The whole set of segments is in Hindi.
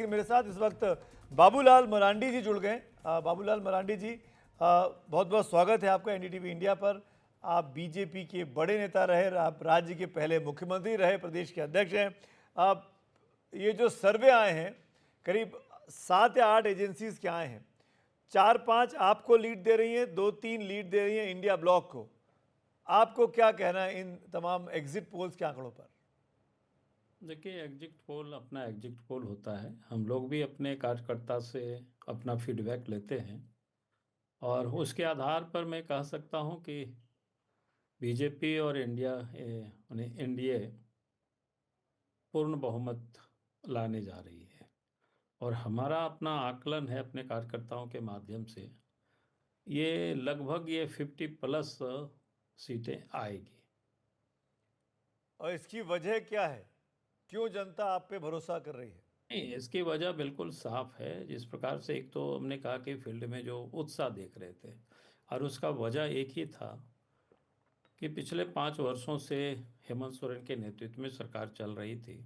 मेरे साथ इस वक्त बाबूलाल मरांडी जी जुड़ गए। बाबूलाल मरांडी जी, बहुत बहुत स्वागत है आपका एनडीटीवी इंडिया पर। आप बीजेपी के बड़े नेता रहे, आप राज्य के पहले मुख्यमंत्री रहे, प्रदेश के अध्यक्ष हैं। आप ये जो सर्वे आए हैं, करीब 7 या 8 एजेंसीज के आए हैं, 4-5 आपको लीड दे रही हैं, 2-3 लीड दे रही हैं इंडिया ब्लॉक को। आपको क्या कहना है इन तमाम एग्जिट पोल्स के आंकड़ों पर? देखिए, एग्जिट पोल अपना एग्जिट पोल होता है। हम लोग भी अपने कार्यकर्ता से अपना फीडबैक लेते हैं और उसके आधार पर मैं कह सकता हूं कि बीजेपी और एनडीए पूर्ण बहुमत लाने जा रही है। और हमारा अपना आकलन है अपने कार्यकर्ताओं के माध्यम से, ये लगभग ये 50+ सीटें आएगी। और इसकी वजह क्या है? क्यों जनता आप पे भरोसा कर रही है? नहीं, इसकी वजह बिल्कुल साफ है। जिस प्रकार से एक तो हमने कहा कि फील्ड में जो उत्साह देख रहे थे, और उसका वजह एक ही था कि पिछले 5 वर्षों से हेमंत सोरेन के नेतृत्व में सरकार चल रही थी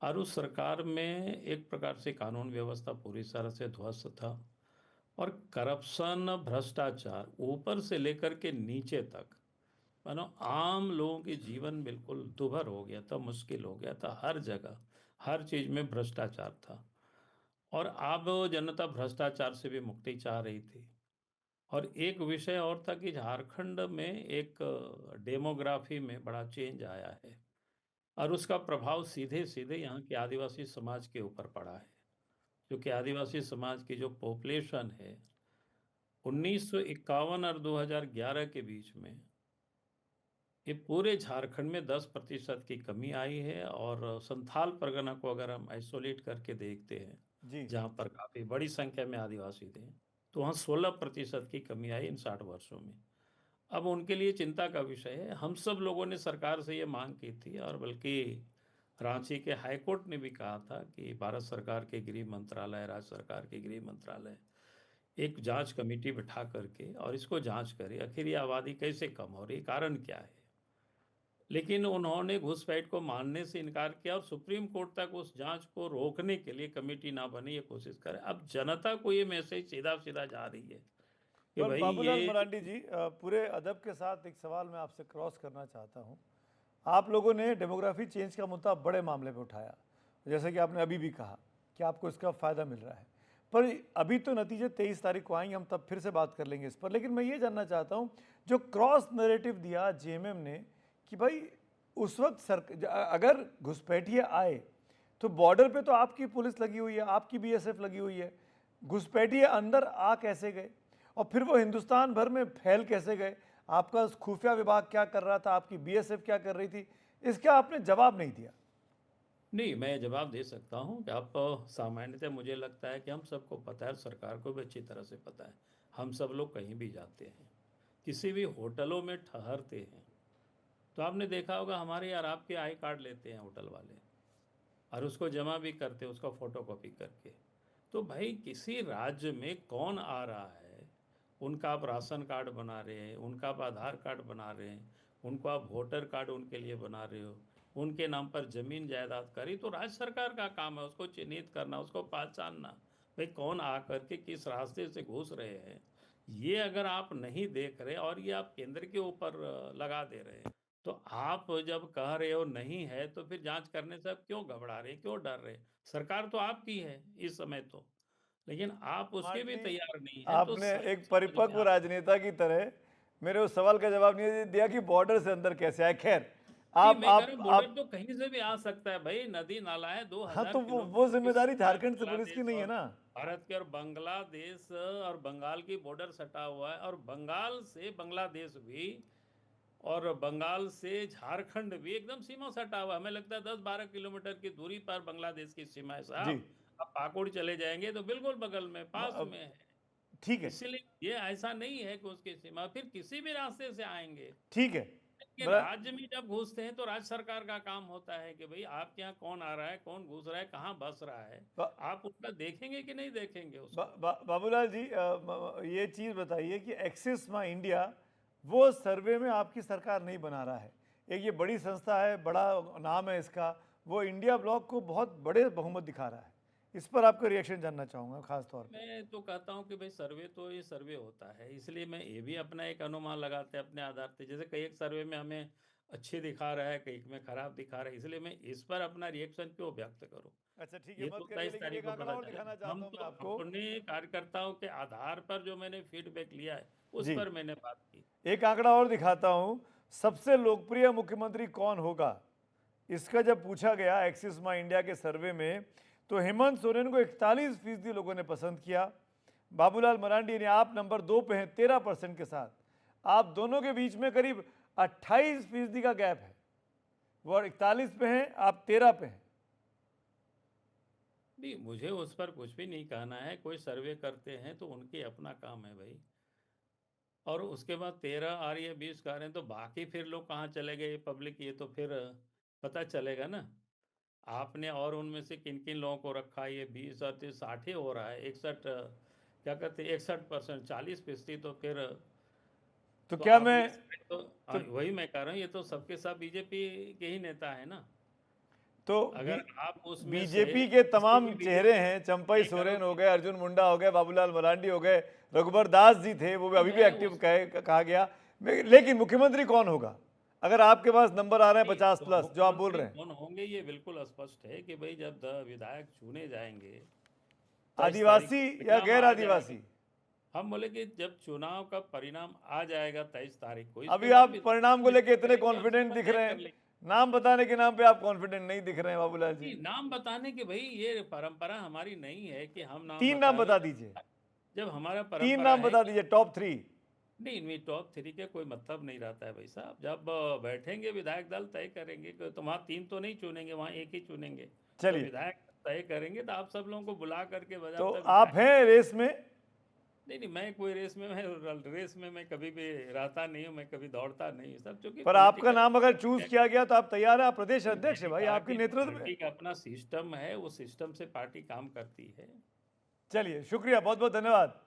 और उस सरकार में एक प्रकार से कानून व्यवस्था पूरी तरह से ध्वस्त था और करप्शन, भ्रष्टाचार ऊपर से लेकर के नीचे तक, मानो आम लोगों के जीवन बिल्कुल दुभर हो गया था, मुश्किल हो गया था। हर जगह हर चीज में भ्रष्टाचार था और अब जनता भ्रष्टाचार से भी मुक्ति चाह रही थी। और एक विषय और था कि झारखंड में एक डेमोग्राफी में बड़ा चेंज आया है और उसका प्रभाव सीधे सीधे यहाँ के आदिवासी समाज के ऊपर पड़ा है। क्योंकि आदिवासी समाज की जो पॉपुलेशन है, 1951 और 2011 के बीच में ये पूरे झारखंड में 10% की कमी आई है। और संथाल परगना को अगर हम आइसोलेट करके देखते हैं, जी। जहाँ पर काफ़ी बड़ी संख्या में आदिवासी थे, तो वहाँ 16% की कमी आई इन 60 वर्षों में। अब उनके लिए चिंता का विषय है। हम सब लोगों ने सरकार से ये मांग की थी और बल्कि रांची के हाईकोर्ट ने भी कहा था कि भारत सरकार के गृह मंत्रालय, राज्य सरकार के गृह मंत्रालय एक जांच कमेटी बिठा करके और इसको जांच करे, आखिर ये आबादी कैसे कम हो रही, कारण क्या है। लेकिन उन्होंने घुसपैठ को मानने से इनकार किया और सुप्रीम कोर्ट तक उस जांच को रोकने के लिए कमेटी ना बनी, ये कोशिश करे। अब जनता को ये मैसेज सीधा सीधा जा रही है कि पर भाई बाबूलाल ये मरांडी जी, पूरे अदब के साथ एक सवाल मैं आपसे क्रॉस करना चाहता हूं। आप लोगों ने डेमोग्राफी चेंज का मुद्दा बड़े मामले पे उठाया, जैसे कि आपने अभी भी कहा कि आपको इसका फ़ायदा मिल रहा है। पर अभी तो नतीजे 23 तारीख को आएंगे, हम तब फिर से बात कर लेंगे इस पर। लेकिन मैं ये जानना चाहता हूं, जो क्रॉस नैरेटिव दिया जेएमएम ने कि भाई उस वक्त अगर घुसपैठिए आए तो बॉर्डर पे तो आपकी पुलिस लगी हुई है, आपकी बीएसएफ लगी हुई है, घुसपैठिए अंदर आ कैसे गए और फिर वो हिंदुस्तान भर में फैल कैसे गए? आपका खुफिया विभाग क्या कर रहा था, आपकी बीएसएफ क्या कर रही थी? इसका आपने जवाब नहीं दिया। नहीं, मैं जवाब दे सकता हूं कि आप सामान्यतः मुझे लगता है कि हम सबको पता है, सरकार को भी अच्छी तरह से पता है। हम सब लोग कहीं भी जाते हैं, किसी भी होटलों में ठहरते हैं, तो आपने देखा होगा हमारे यार आपके आई कार्ड लेते हैं होटल वाले और उसको जमा भी करते हैं, उसका फोटो कॉपी करके। तो भाई किसी राज्य में कौन आ रहा है, उनका आप राशन कार्ड बना रहे हैं, उनका आप आधार कार्ड बना रहे हैं, उनको आप वोटर कार्ड उनके लिए बना रहे हो, उनके नाम पर जमीन जायदाद करी, तो राज्य सरकार का काम है उसको चिन्हित करना, उसको पहचानना। भाई कौन आ करके किस रास्ते से घुस रहे हैं, ये अगर आप नहीं देख रहे और ये आप केंद्र के ऊपर लगा दे रहे हैं, तो आप जब कह रहे हो नहीं है तो फिर जांच करने से आप क्यों घबरा रहे, क्यों डर रहे? सरकार तो आपकी है इस समय तो, लेकिन आप उसके भी मार्टी, तैयार नहीं है, तो आपने समझ एक समझ में परिपक्व आ। राजनेता की तरह मेरे उस सवाल का जवाब नहीं दिया कि बॉर्डर से अंदर कैसे आए। खैर, नहीं, आप मैं कह रहा आप हूँ बॉर्डर आप तो कहीं से भी आ सकता है भाई, नदी नाला है, दो हाँ, हजार तो वो किलोमीटर की जिम्मेदारी सीमा है झारखंड से पुलिस की बांग्लादेश नहीं है और ना। भारत के, और बांग्लादेश और बंगाल की बॉर्डर सटा हुआ है, और बंगाल से बांग्लादेश भी और बंगाल से झारखंड भी एकदम सीमा सटा हुआ है। हमें लगता है 10-12 किलोमीटर की दूरी पर बांग्लादेश की सीमा है जी। साहब। आप पाकुड़ चले जाएंगे तो बिल्कुल बगल में, पास में है। ठीक है। इसीलिए ये ऐसा नहीं है कि उसकी सीमा, फिर किसी भी रास्ते से आएंगे। ठीक है। लेकिन बड़ा राज्य में जब घुसते हैं तो राज्य सरकार का काम होता है कि भाई आपके यहाँ कौन आ रहा है, कौन घुस रहा है, कहाँ बस रहा है। बा, आप उसका देखेंगे कि नहीं देखेंगे बा, उसको? बा, बाबूलाल जी, ये चीज़ बताइए कि एक्सिस माई इंडिया वो सर्वे में आपकी सरकार नहीं बना रहा है। एक ये बड़ी संस्था है, बड़ा नाम है इसका, वो इंडिया ब्लॉक को बहुत बड़े बहुमत दिखा रहा है। इस पर आपका रिएक्शन जानना चाहूँगा खास तौर पे। मैं तो कहता हूँ कि भाई सर्वे तो ये सर्वे होता है, इसलिए मैं ये भी अपना एक अनुमान लगाते हैं अपने आधार पे। जैसे कई एक सर्वे में हमें अच्छे दिखा रहा है, कई में खराब दिखा रहा है, इसलिए मैं इस पर अपना रिएक्शन क्यों व्यक्त करूँ? अच्छा ठीक है, ये मत तो करिए, 23 लेकिन तारीख एक को आंकड़ा पता और दिखाना चलेगा। चाहता हम हूँ तो मैं आपको। अपने कार्यकर्ताओं के आधार पर जो मैंने फीडबैक लिया है, उस जी, पर मैंने बात की। एक आंकड़ा और दिखाता हूँ। सबसे लोकप्रिय मुख्यमंत्री कौन होगा, इसका जब पूछा गया एक्सिस माई इंडिया के सर्वे में, तो हेमंत सोरेन को 41% लोगों ने पसंद किया। बाबूलाल मरांडी यानी आप नंबर 2 पे हैं 13% के साथ। आप दोनों के बीच में करीब 28% का गैप है। वो 41 पे हैं, आप 13 पे हैं। नहीं, मुझे उस पर कुछ भी नहीं कहना है। कोई सर्वे करते हैं तो उनकी अपना काम है भाई। और उसके बाद 13 आ रही है, 20 का आ रहे हैं, तो बाकी फिर लोग कहाँ चले गए पब्लिक, ये तो फिर पता चलेगा ना। आपने और उनमें से किन किन लोगों को रखा, ये 20 और 60 ही हो रहा है, 61 क्या कहते हैं, 61%, 40%, तो फिर तो तो क्या आप मैं ये तो तो वही मैं कह रहा हूँ, ये तो सबके सब बीजेपी के ही नेता है ना। तो अगर आप उसमें से बीजेपी के किसी तमाम भी चेहरे बीजेपी, हैं, चंपई मैं कह रहा सोरेन हूँ हो कि गए, अर्जुन मुंडा हो गए, बाबूलाल मरांडी हो गए, रघुबर दास जी थे, वो भी अभी भी मैं एक्टिव उस कहा गया। लेकिन मुख्यमंत्री कौन होगा, अगर आपके पास नंबर आ रहे हैं नहीं, 50 तो प्लस जो आप बोल मुख्यमंत्री रहे हैं? कौन होंगे ये बिल्कुल स्पष्ट है कि भाई जब विधायक चुने जाएंगे 23 तारीख आदिवासी को या परिणाम गैर आ आदिवासी? जाएगा। हम बोले कि जब चुनाव का परिणाम आ जाएगा 23 तारीख को, इसके अभी बाद आप विधायक परिणाम को लेके समिति इतने करेगी और उसी कॉन्फिडेंट पर दिख तय रहे कर हैं, लेगी। नाम बताने के नाम पे आप कॉन्फिडेंट नहीं दिख रहे हैं बाबूलाल जी। नहीं, नाम बताने की भाई ये परंपरा हमारी नहीं है कि हम नाम 3 नाम बताएं। बता दीजिए, जब हमारा 3 परंपरा नाम है बता कि दीजिए, टॉप 3। नहीं, इनमें टॉप 3 के कोई मतलब नहीं रहता है भाई साहब। जब बैठेंगे विधायक दल तय करेंगे कि तो वहाँ 3 तो नहीं चुनेंगे, वहाँ एक ही चुनेंगे। तो चलिए, विधायक तय करेंगे तो आप सब लोगों को बुला करके तो बजाबता आप विधायक। हैं रेस में? नहीं नहीं, मैं कोई रेस में मैं कभी भी रहता नहीं हूँ, मैं कभी दौड़ता नहीं हूँ सब, क्योंकि पर आपका पॉलिटिकल नाम अगर चूज किया गया तो आप तैयार हैं? आप प्रदेश अध्यक्ष है मैंने भाई, कहा आपके कि नेतृत्व में। पार्टी का अपना सिस्टम है, वो सिस्टम से पार्टी काम करती है। चलिए, शुक्रिया, बहुत बहुत धन्यवाद।